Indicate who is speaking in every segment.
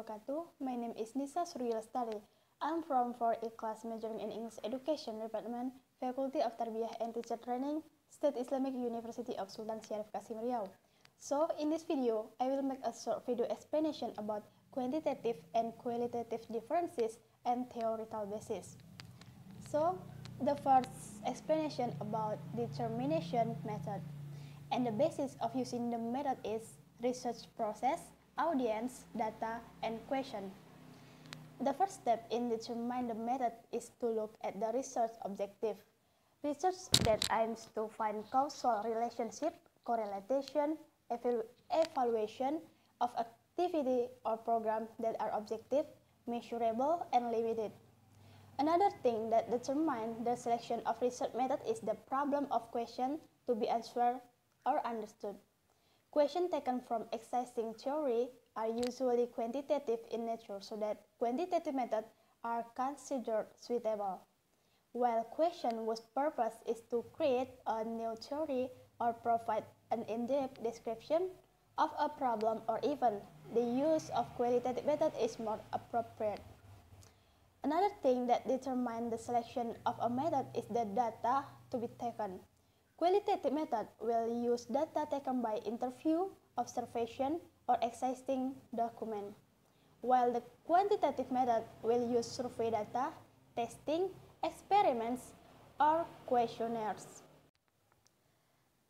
Speaker 1: wabarakatuh. My name is Nisa Surgi Lestari. I'm from 4E class majoring in English Education Department, Faculty of Tarbiyah and Teacher Training, State Islamic University of Sultan Syarif Qasim Riau. So, in this video, I will make a short video explanation about quantitative and qualitative differences and theoretical basis. So, the first explanation about determination method. And the basis of using the method is research process, audience, data, and question. The first step in determining the method is to look at the research objective. Research that aims to find causal relationship, correlation, evaluation of activity or program that are objective, measurable, and limited. Another thing that determines the selection of research method is the problem of question to be answered or understood. Questions taken from existing theory are usually quantitative in nature, so that quantitative methods are considered suitable, while questions whose purpose is to create a new theory or provide an in-depth description of a problem or event, the use of qualitative method is more appropriate. Another thing that determines the selection of a method is the data to be taken. Qualitative method will use data taken by interview, observation, or existing document, while the quantitative method will use survey data, testing, experiments, or questionnaires.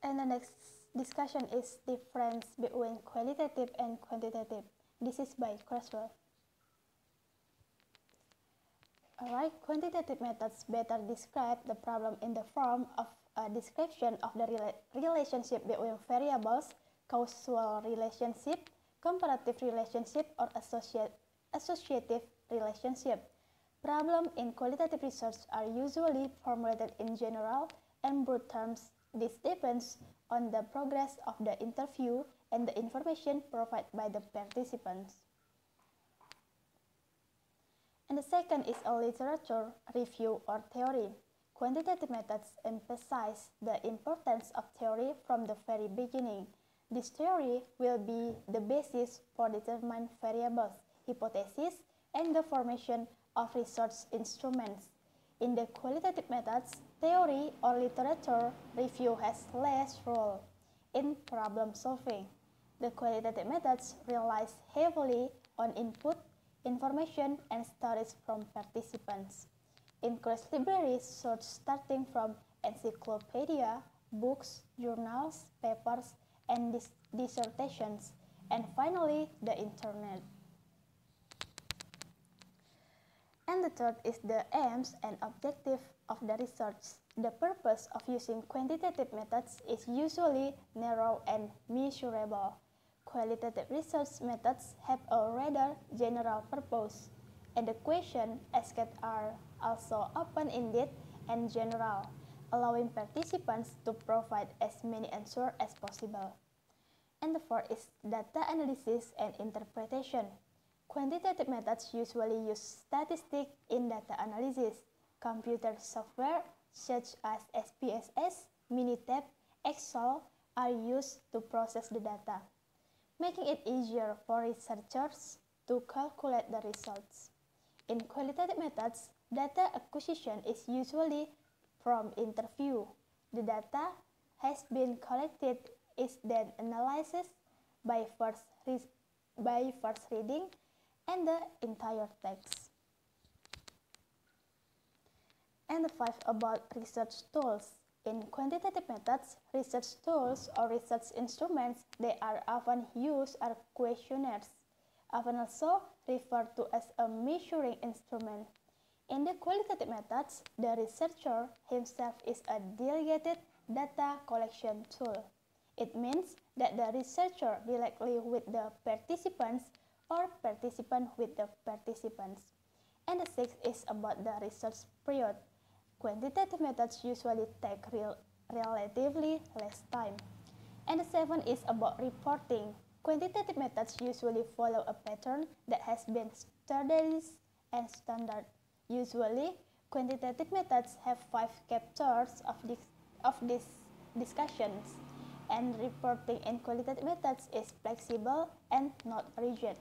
Speaker 1: And the next discussion is difference between qualitative and quantitative. This is by Creswell. Alright, quantitative methods better describe the problem in the form of a description of the relationship between variables, causal relationship, comparative relationship, or associative relationship. Problems in qualitative research are usually formulated in general and broad terms. This depends on the progress of the interview and the information provided by the participants. And the second is a literature review or theory. Quantitative methods emphasize the importance of theory from the very beginning. This theory will be the basis for determining variables, hypotheses, and the formation of research instruments. In the qualitative methods, theory or literature review has less role in problem solving. The qualitative methods relies heavily on input, information, and stories from participants. Increase libraries search starting from encyclopedia, books, journals, papers, and dissertations, and finally the internet. And the third is the aims and objective of the research. The purpose of using quantitative methods is usually narrow and measurable. Qualitative research methods have a rather general purpose, and the questions asked are also open-ended and general, allowing participants to provide as many answers as possible. And the fourth is data analysis and interpretation. Quantitative methods usually use statistics in data analysis. Computer software such as SPSS, Minitab, Excel are used to process the data, making it easier for researchers to calculate the results. In qualitative methods, data acquisition is usually from interview. The data has been collected is then analyzed by first reading and the entire text. And the fifth about research tools. In quantitative methods, research tools or research instruments they are often used are questionnaires, often also referred to as a measuring instrument. In the qualitative methods, the researcher himself is a delegated data collection tool. It means that the researcher directly with the participants or participant with the participants. And the sixth is about the research period. Quantitative methods usually take relatively less time. And the seventh is about reporting. Quantitative methods usually follow a pattern that has been standardized and standard. Usually, quantitative methods have 5 chapters of these discussions, and reporting in qualitative methods is flexible and not rigid.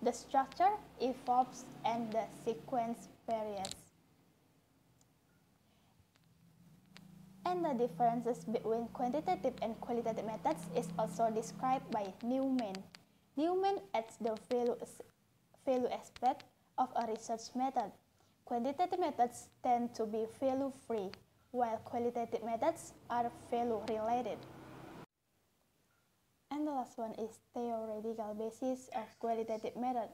Speaker 1: The structure evolves and the sequence varies. And the differences between quantitative and qualitative methods is also described by Newman. Newman adds the value aspect of a research method. Quantitative methods tend to be value-free, while qualitative methods are value-related. And the last one is theoretical basis of qualitative method.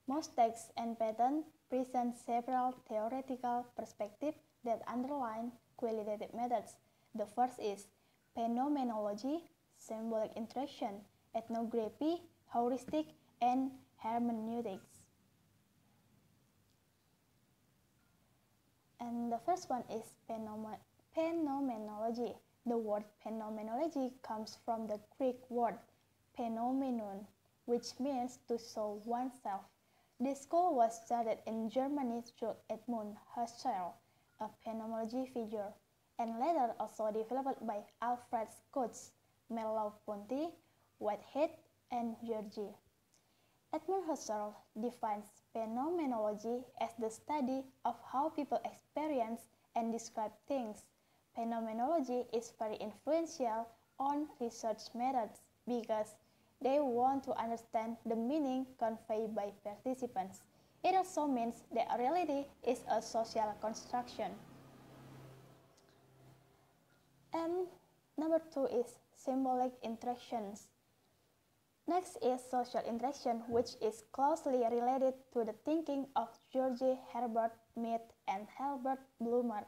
Speaker 1: Most texts and patterns present several theoretical perspectives that underline qualitative methods. The first is phenomenology, symbolic interaction, ethnography, heuristic, and hermeneutics. And the first one is phenomenology. The word phenomenology comes from the Greek word phenomenon, which means to show oneself. This school was started in Germany through Edmund Husserl, a phenomenology figure, and later also developed by Alfred Schutz, Merleau-Ponty, Whitehead, and Surgi. Edmund Husserl defines phenomenology as the study of how people experience and describe things. Phenomenology is very influential on research methods because they want to understand the meaning conveyed by participants. It also means that reality is a social construction. And number 2 is symbolic interactions. Next is social interaction, which is closely related to the thinking of George Herbert Mead and Herbert Blumer.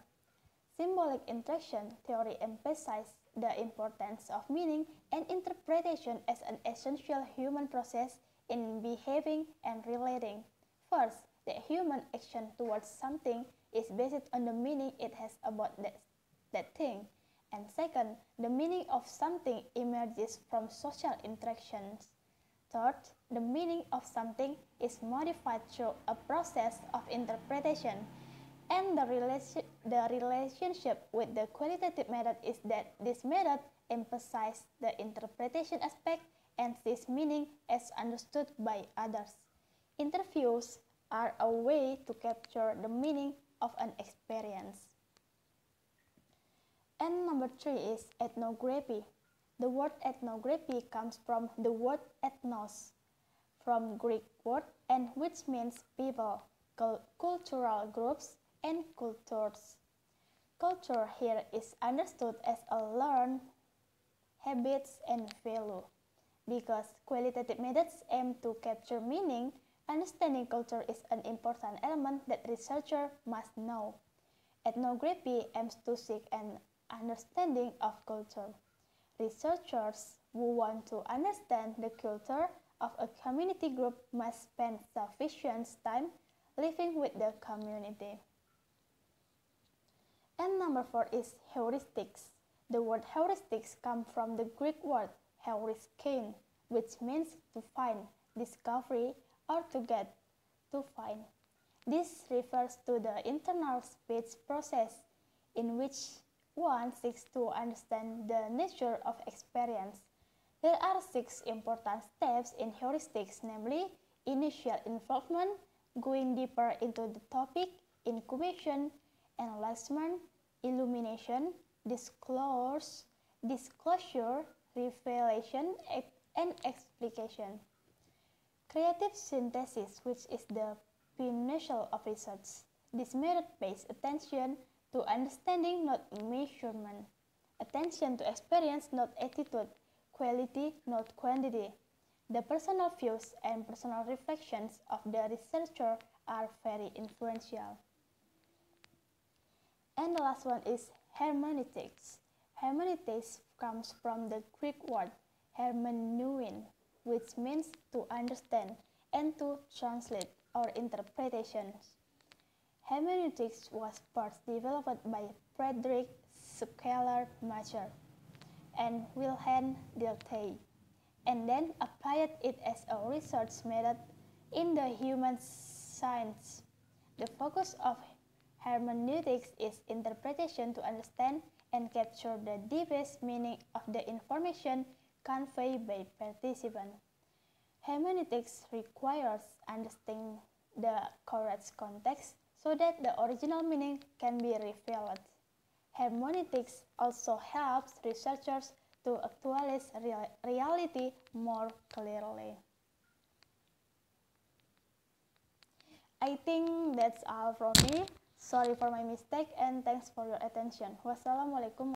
Speaker 1: Symbolic interaction theory emphasizes the importance of meaning and interpretation as an essential human process in behaving and relating. First, that human action towards something is based on the meaning it has about that thing. And second, the meaning of something emerges from social interactions. Third, the meaning of something is modified through a process of interpretation. And the relationship with the qualitative method is that this method emphasizes the interpretation aspect and sees meaning as understood by others. Interviews are a way to capture the meaning of an experience. And number 3 is ethnography. The word ethnography comes from the word ethnos, from Greek word, and which means people, cultural groups, and cultures. Culture here is understood as a learned habits and value. Because qualitative methods aim to capture meaning, understanding culture is an important element that researchers must know. Ethnography aims to seek an understanding of culture. Researchers who want to understand the culture of a community group must spend sufficient time living with the community. And number 4 is heuristics. The word heuristics comes from the Greek word heuriskein, which means to find, discovery, or to get, to find. This refers to the internal speech process in which one seeks to understand the nature of experience. There are 6 important steps in heuristics, namely initial involvement, going deeper into the topic, incubation, enlargement, illumination, disclosure, revelation, and explication. Creative synthesis, which is the pinnacle of research. This method pays attention to understanding, not measurement. Attention to experience, not attitude. Quality, not quantity. The personal views and personal reflections of the researcher are very influential. And the last one is hermeneutics. Hermeneutics comes from the Greek word hermeneuin, which means to understand and to translate or interpretations. Hermeneutics was first developed by Friedrich Schleiermacher and Wilhelm Dilthey, and then applied it as a research method in the human science. The focus of hermeneutics is interpretation to understand and capture the deepest meaning of the information conveyed by participants. Hermeneutics requires understanding the correct context so that the original meaning can be revealed. Hermeneutics also helps researchers to actualize reality more clearly. I think that's all from me. Sorry for my mistake and thanks for your attention. Wassalamualaikum